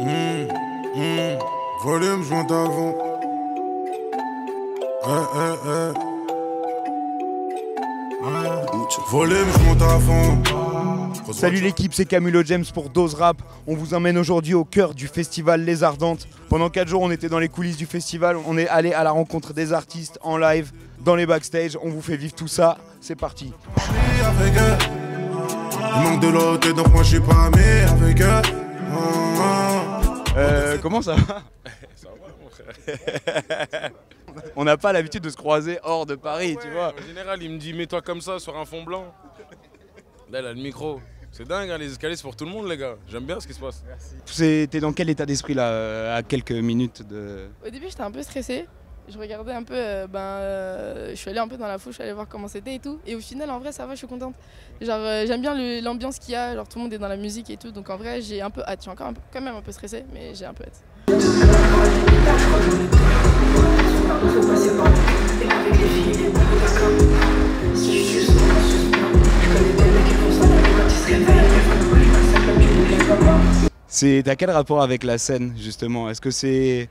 Mmh, Volume, je monte avant. Volume, je monte à fond. Salut l'équipe, c'est Camilo James pour Dose Rap. On vous emmène aujourd'hui au cœur du festival Les Ardentes. Pendant 4 jours, on était dans les coulisses du festival. On est allé à la rencontre des artistes en live, dans les backstage. On vous fait vivre tout ça. C'est parti. Il manque de l'autre, donc moi je suis pas ami avec eux. Comment ça va? Ça va, mon frère. On n'a pas l'habitude de se croiser hors de Paris, tu vois. En général, il me dit mets-toi comme ça sur un fond blanc. Là, il a le micro. C'est dingue, hein, les escaliers, c'est pour tout le monde, les gars. J'aime bien ce qui se passe. T'es dans quel état d'esprit là, à quelques minutes de... Au début, j'étais un peu stressée. Je regardais un peu, je suis allée un peu dans la foule, je suis allée voir comment c'était et tout. Et au final, en vrai, ça va, je suis contente. Genre, j'aime bien l'ambiance qu'il y a, genre tout le monde est dans la musique et tout. Donc en vrai, j'ai un peu hâte. Je suis encore quand même un peu stressée, mais j'ai un peu hâte. T'as quel rapport avec la scène justement? Est-ce que c'est...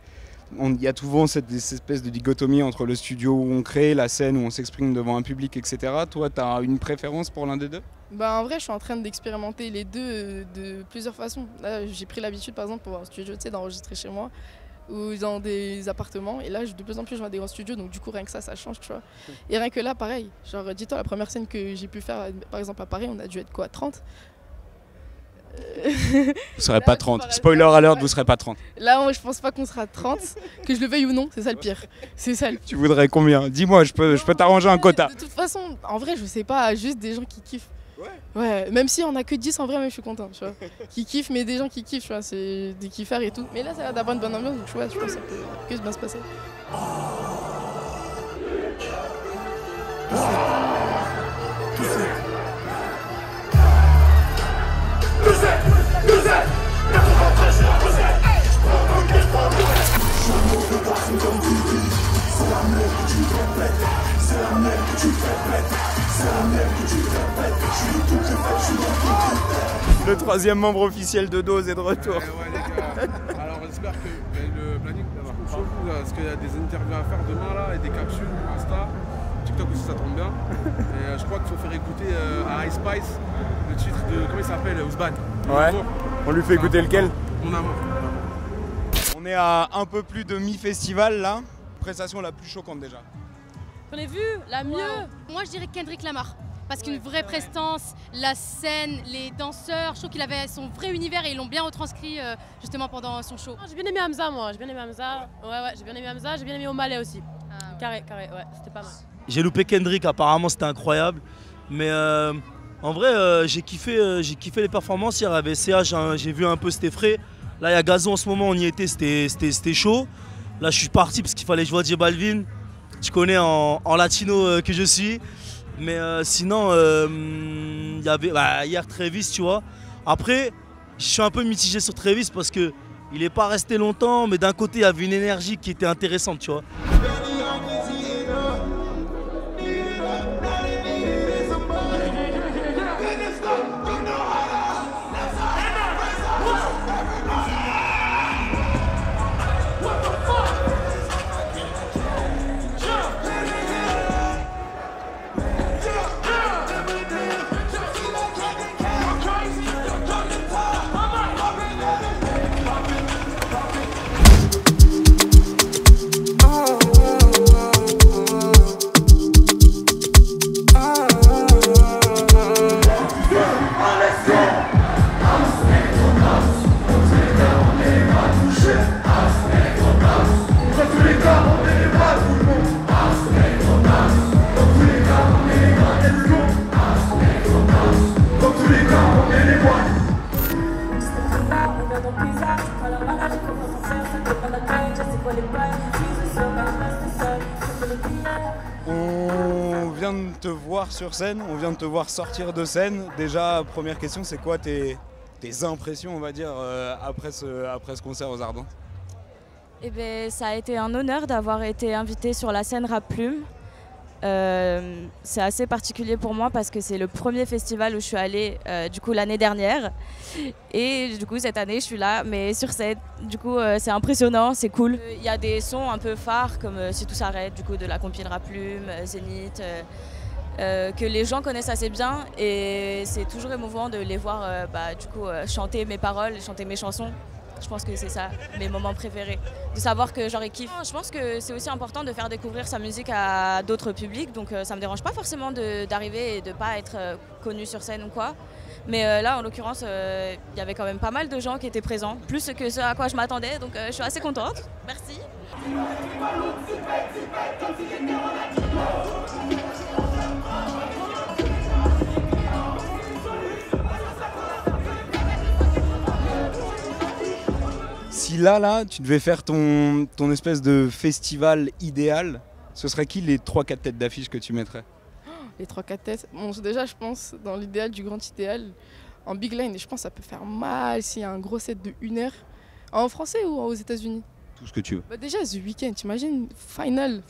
Il y a souvent cette espèce de dichotomie entre le studio où on crée, la scène où on s'exprime devant un public, etc. Toi, tu as une préférence pour l'un des deux? En vrai, je suis en train d'expérimenter les deux de plusieurs façons. Là, j'ai pris l'habitude, par exemple, pour un studio, tu sais, d'enregistrer chez moi ou dans des appartements. Et là, de plus en plus, je vois des grands studios, donc du coup, rien que ça change, tu vois. Et rien que là, pareil. Genre, dis-toi, la première scène que j'ai pu faire, par exemple, à Paris, on a dû être quoi, 30? Vous serez pas 30. Spoiler alert, vous serez pas 30. Là, je pense pas qu'on sera 30, que je le veuille ou non, c'est ça le pire. C'est ça le pire. Tu voudrais combien? Dis-moi, je peux t'arranger un quota. De toute façon, en vrai, je sais pas, juste des gens qui kiffent. Ouais, même si on a que 10 en vrai, même je suis content, tu vois. Qui kiffent, mais des gens qui kiffent, tu vois, c'est des kiffeurs et tout. Mais là, ça a l'air d'avoir une bonne ambiance, donc je pense que ça peut que bien se passer. Le troisième membre officiel de Dose est de retour. Ouais, les gars. Alors j'espère que le planning va chaud vous, parce qu'il y a des interviews à faire demain là et des capsules Insta, TikTok aussi ça tombe bien. Et je crois qu'il faut faire écouter à Ice Spice le titre de, comment il s'appelle, Ousban. Ouais. On lui fait écouter lequel? Mon amour. On est à un peu plus de mi-festival là. Prestation la plus choquante déjà. J'en ai vu la mieux. Moi je dirais Kendrick Lamar. Parce qu'une vraie prestance, la scène, les danseurs, je trouve qu'il avait son vrai univers et ils l'ont bien retranscrit justement pendant son show. J'ai bien aimé Hamza moi, j'ai bien aimé Hamza. Ouais, j'ai bien aimé Hamza, j'ai bien aimé O'Malley aussi. Carré, ouais, c'était pas mal. J'ai loupé Kendrick, apparemment c'était incroyable. Mais en vrai, j'ai kiffé les performances. Hier avec CA, j'ai vu un peu, c'était frais. Là il y a Gazon en ce moment, on y était, c'était chaud. Là je suis parti parce qu'il fallait que je vois J Balvin. Tu connais en latino que je suis. Mais sinon, il y avait hier Travis, tu vois. Après, je suis un peu mitigé sur Travis parce qu'il n'est pas resté longtemps, mais d'un côté, il y avait une énergie qui était intéressante, tu vois. On vient de te voir sur scène, on vient de te voir sortir de scène. Déjà, première question, c'est quoi tes impressions, on va dire, après ce concert aux Ardentes? Eh bien, ça a été un honneur d'avoir été invité sur la scène Rap Plume. C'est assez particulier pour moi parce que c'est le premier festival où je suis allée du coup l'année dernière et du coup cette année je suis là mais sur scène. Du coup c'est impressionnant, c'est cool. Il y a des sons un peu phares comme Si tout s'arrête du coup de la compile Rap Plume, Zénith que les gens connaissent assez bien et c'est toujours émouvant de les voir chanter mes paroles, chanter mes chansons. Je pense que c'est ça, mes moments préférés. De savoir que genre ils kiffent. Je pense que c'est aussi important de faire découvrir sa musique à d'autres publics. Donc ça me dérange pas forcément d'arriver et de pas être connu sur scène ou quoi. Mais là, en l'occurrence, il y avait quand même pas mal de gens qui étaient présents. Plus que ce à quoi je m'attendais. Donc je suis assez contente. Merci. Si là, tu devais faire ton espèce de festival idéal, ce serait qui les 3-4 têtes d'affiche que tu mettrais? Les 3-4 têtes. Bon, déjà, je pense, dans l'idéal du grand idéal, en big line, et je pense que ça peut faire mal s'il y a un gros set de 1 heure. En français ou aux États-Unis? Tout ce que tu veux. Bah déjà, The Weeknd, t'imagines, final,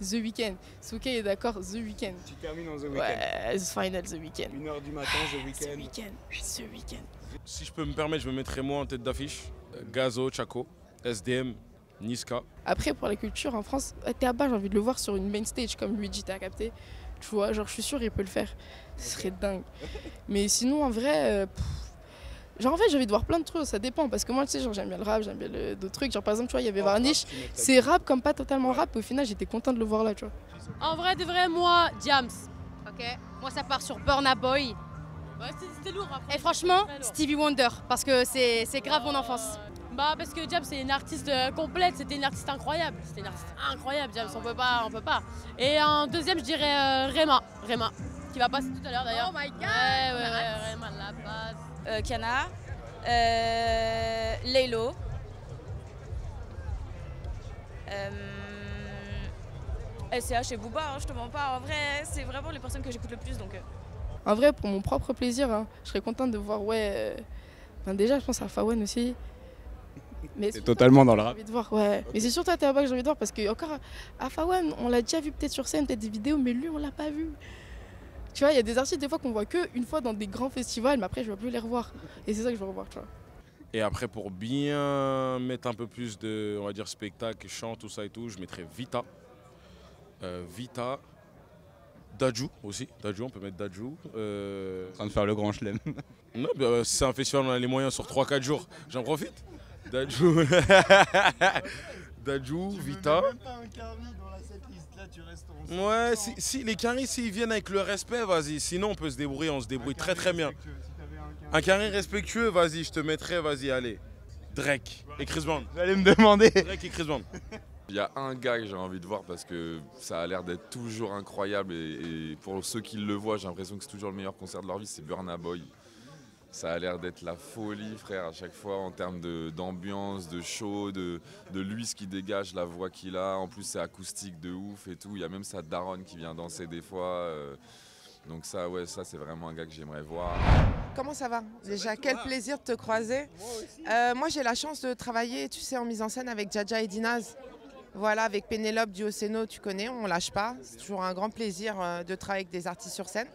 The Weeknd. Souké est d'accord, The Weeknd. Tu termines en The Weeknd. Ouais, final, The Weeknd. 1h du matin, The Weeknd. The Weeknd. Si je peux me permettre, je me mettrais moi en tête d'affiche. Gazo, Chaco, SDM, Niska. Après, pour la culture en France, Théaba, j'ai envie de le voir sur une main stage comme Luigi, t'as capté? Tu vois, genre, je suis sûr qu'il peut le faire. Ce serait dingue. Mais sinon, en vrai, genre, en fait, j'ai envie de voir plein de trucs, ça dépend. Parce que moi, tu sais, genre, j'aime bien le rap, j'aime bien d'autres trucs. Genre, par exemple, tu vois, il y avait Varnish. C'est rap comme pas totalement rap. Au final, j'étais content de le voir là, tu vois. En vrai, de vrai, moi, Diams. Ok, moi ça part sur Burna Boy. Ouais, c'était lourd après. Et franchement, Très lourd. Stevie Wonder, parce que c'est grave mon enfance. Bah parce que Diams c'est une artiste complète, c'était une artiste incroyable. C'était une artiste incroyable, Diams, on peut pas. Et en deuxième, je dirais Rema, qui va passer tout à l'heure d'ailleurs. Oh my god! Ouais, Rema la base. Kiana, Laylo. SCH et Booba, hein, je te mens pas. En vrai, c'est vraiment les personnes que j'écoute le plus. Donc, En vrai, pour mon propre plaisir, hein, je serais contente de voir, déjà, je pense à Fawen aussi. Mais C'est totalement dans le j'ai rap. envie de voir, ouais. Mais c'est surtout à Théaba que j'ai envie de voir parce que, encore, à Fawen, on l'a déjà vu peut-être sur scène, peut-être des vidéos, mais lui, on l'a pas vu. Tu vois, il y a des artistes, des fois, qu'on voit qu'une fois dans des grands festivals, mais après, je ne vais plus les revoir. Et c'est ça que je veux revoir, tu vois. Et après, pour bien mettre un peu plus de, on va dire, spectacle, chant, tout ça et tout, je mettrais Vita. Vita. Dadju aussi. Dadju, on peut mettre Dadju. En train de faire le grand chelem. Non, bah, si c'est un festival, on a les moyens sur 3-4 jours. J'en profite. Dadju. Dadju, Vita. Ouais, si les Caris, s'ils viennent avec le respect, vas-y. Sinon, on peut se débrouiller, on se débrouille très très bien. Un Caris respectueux, vas-y, je te mettrai, vas-y, allez. Drake et Chris Brown. J'allais me demander. Drake et Chris Brown. Il y a un gars que j'ai envie de voir parce que ça a l'air d'être toujours incroyable et pour ceux qui le voient, j'ai l'impression que c'est toujours le meilleur concert de leur vie, c'est Burna Boy. Ça a l'air d'être la folie, frère, à chaque fois en termes d'ambiance, de show, de lui, ce qui dégage, la voix qu'il a. En plus, c'est acoustique de ouf et tout. Il y a même sa daronne qui vient danser des fois. Donc ça, ouais, ça c'est vraiment un gars que j'aimerais voir. Comment ça va? Déjà, quel plaisir de te croiser. Moi, j'ai la chance de travailler, tu sais, en mise en scène avec Dja et Dinaz. Voilà, avec Pénélope du Océno, tu connais, on lâche pas. C'est toujours un grand plaisir de travailler avec des artistes sur scène.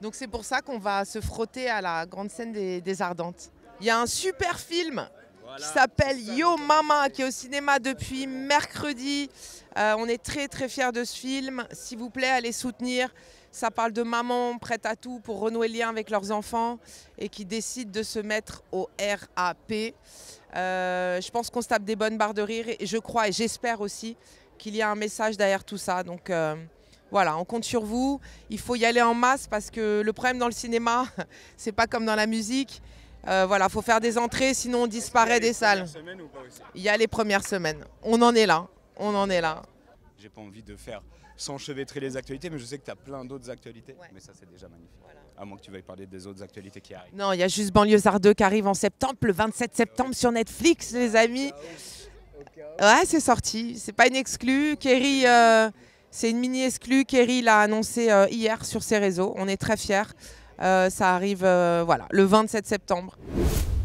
Donc c'est pour ça qu'on va se frotter à la grande scène des Ardentes. Il y a un super film qui s'appelle Yo Mama, qui est au cinéma depuis mercredi. On est très très fiers de ce film. S'il vous plaît, allez soutenir. Ça parle de mamans prêtes à tout pour renouer le lien avec leurs enfants et qui décident de se mettre au RAP. Je pense qu'on se tape des bonnes barres de rire et je crois et j'espère aussi qu'il y a un message derrière tout ça. Donc voilà, on compte sur vous. Il faut y aller en masse parce que le problème dans le cinéma, c'est pas comme dans la musique. Voilà, faut faire des entrées, sinon on disparaît des salles. Il y a les premières semaines. On en est là. On en est là. J'ai pas envie de faire s'enchevêtrer les actualités, mais je sais que tu as plein d'autres actualités. Ouais. Mais ça, c'est déjà magnifique. Voilà. À moins que tu veuilles parler des autres actualités qui arrivent. Non, il y a juste Banlieusards 2 qui arrive en septembre, le 27 septembre sur Netflix, les amis. Ouais, c'est sorti. C'est pas une exclue. Kerry, c'est une mini-exclue. Kerry l'a annoncé hier sur ses réseaux. On est très fiers. Ça arrive voilà, le 27 septembre.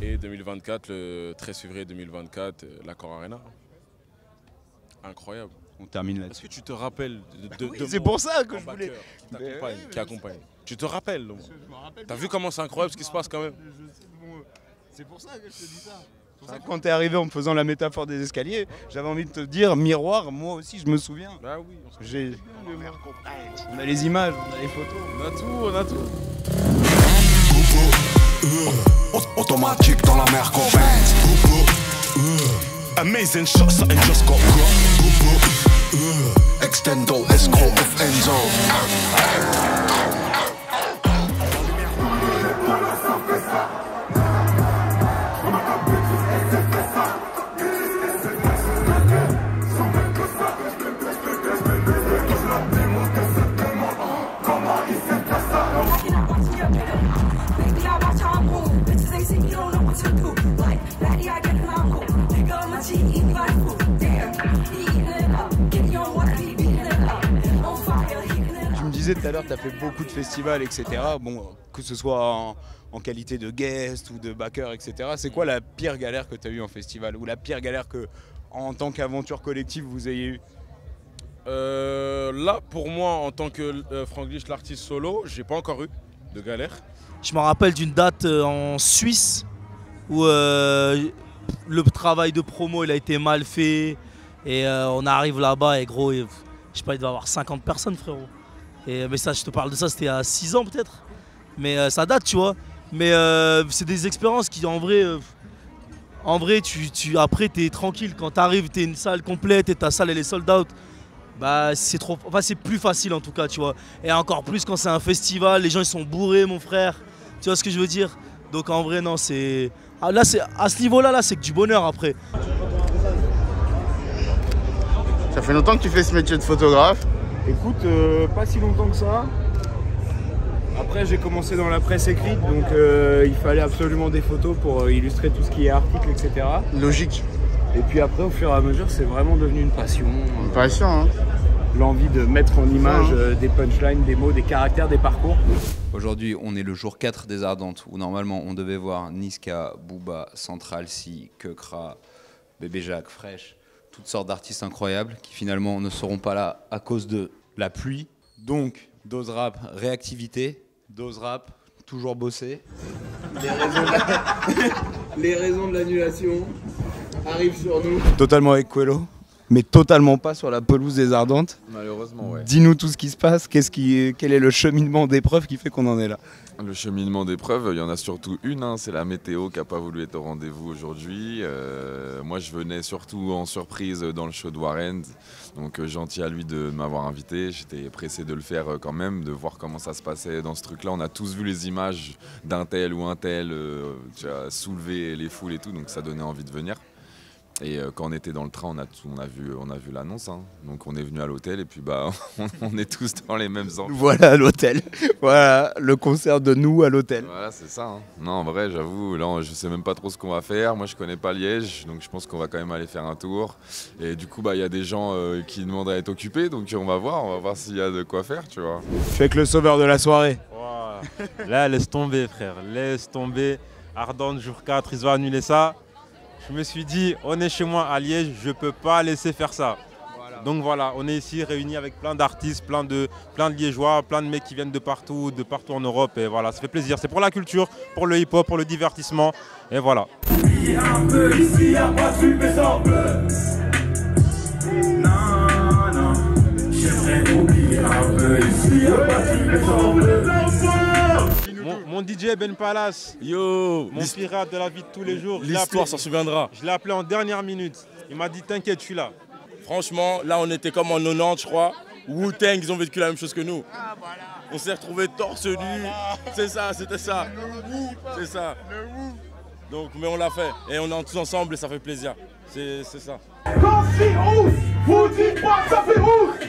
Et 2024, le 13 février 2024, l'Accor Arena. Incroyable. On termine Est-ce là-dessus. que tu te rappelles de C'est pour ça que je voulais. qui accompagne. Tu te rappelles. T'as vu comment c'est incroyable ce qui se passe quand même. C'est pour ça que je te dis ça. Quand t'es arrivé en me faisant la métaphore des escaliers, j'avais envie de te dire miroir, moi aussi je me souviens. Bah oui, on a les images, on a les photos. On a tout. Automatique dans la mer qu'on baise. Amazing shot, something just got cut. Extendo, escrow of Enzo. Tu me disais tout à l'heure, tu as fait beaucoup de festivals, etc. Bon, que ce soit en qualité de guest ou de backer, etc. C'est quoi la pire galère que tu as eue en festival ou la pire galère que, en tant qu'aventure collective, vous ayez eue? Là, pour moi, en tant que Franglish, l'artiste solo, j'ai pas encore eu de galère. Je me rappelle d'une date en Suisse où le travail de promo il a été mal fait et on arrive là-bas et gros, je sais pas, il doit y avoir 50 personnes frérot. Mais ça, je te parle de ça, c'était à 6 ans peut-être. Mais ça date, tu vois. Mais c'est des expériences qui en vrai, après t'es tranquille. Quand t'arrives, t'es une salle complète et ta salle elle est sold out. Bah c'est trop, enfin c'est plus facile en tout cas, tu vois. Et encore plus quand c'est un festival, les gens ils sont bourrés mon frère. Tu vois ce que je veux dire? Donc en vrai non, c'est là, c'est à ce niveau-là là, c'est que du bonheur après. Ça fait longtemps que tu fais ce métier de photographe? Écoute, pas si longtemps que ça. Après j'ai commencé dans la presse écrite, donc il fallait absolument des photos pour illustrer tout ce qui est article, etc. Logique. Et puis après au fur et à mesure c'est vraiment devenu une passion. Une passion hein. L'envie de mettre en image des punchlines, des mots, des caractères, des parcours. Aujourd'hui on est le jour 4 des Ardentes où normalement on devait voir Niska, Booba, Central C, Keukra, Bébé Jacques, Fresh, toutes sortes d'artistes incroyables qui finalement ne seront pas là à cause de la pluie. Donc Dose Rap, réactivité, Dose Rap, toujours bosser. Les raisons de l'annulation arrivent sur nous. Totalement avec Quello, mais totalement pas sur la pelouse des Ardentes. Malheureusement, ouais. Dis-nous tout ce qui se passe, quel est le cheminement d'épreuve qui fait qu'on en est là? Le cheminement d'épreuve, il y en a surtout une, hein, c'est la météo qui n'a pas voulu être au rendez-vous aujourd'hui. Moi je venais surtout en surprise dans le show de Warren, donc gentil à lui de m'avoir invité. J'étais pressé de le faire quand même, de voir comment ça se passait dans ce truc-là. On a tous vu les images d'un tel ou un tel soulever les foules et tout, donc ça donnait envie de venir. Et quand on était dans le train, on a vu l'annonce, hein. Donc on est venu à l'hôtel et puis bah on est tous dans les mêmes ambiances. Voilà l'hôtel, voilà le concert de nous à l'hôtel. Voilà c'est ça. Hein. Non en vrai j'avoue, là je sais même pas trop ce qu'on va faire. Moi je connais pas Liège, donc je pense qu'on va quand même aller faire un tour. Et du coup bah il y a des gens qui demandent à être occupés, donc on va voir s'il y a de quoi faire, tu vois. Je suis avec le sauveur de la soirée. Wow. Là laisse tomber frère, laisse tomber. Ardente jour 4, ils ont annulé ça. Je me suis dit, on est chez moi à Liège, je ne peux pas laisser faire ça. Voilà. Donc voilà, on est ici réunis avec plein d'artistes, plein de Liégeois, plein de mecs qui viennent de partout en Europe. Et voilà, ça fait plaisir. C'est pour la culture, pour le hip-hop, pour le divertissement. Et voilà. Un peu ici, à pas j'aimerais oublier un peu ici, à pas mon DJ Ben Palace, yo, mon pirate de la vie de tous les jours. L'histoire s'en souviendra. Je l'ai appelé en dernière minute. Il m'a dit t'inquiète, je suis là. Franchement, là on était comme en 90 je crois. Wu-Tang, ils ont vécu la même chose que nous. Ah, voilà. On s'est retrouvés torse nu. Voilà. C'est ça, c'était ça. C'est ça. Donc, mais on l'a fait. Et on est tous ensemble et ça fait plaisir. C'est ça. Quand c'est ouf, vous dites pas que ça fait ouf.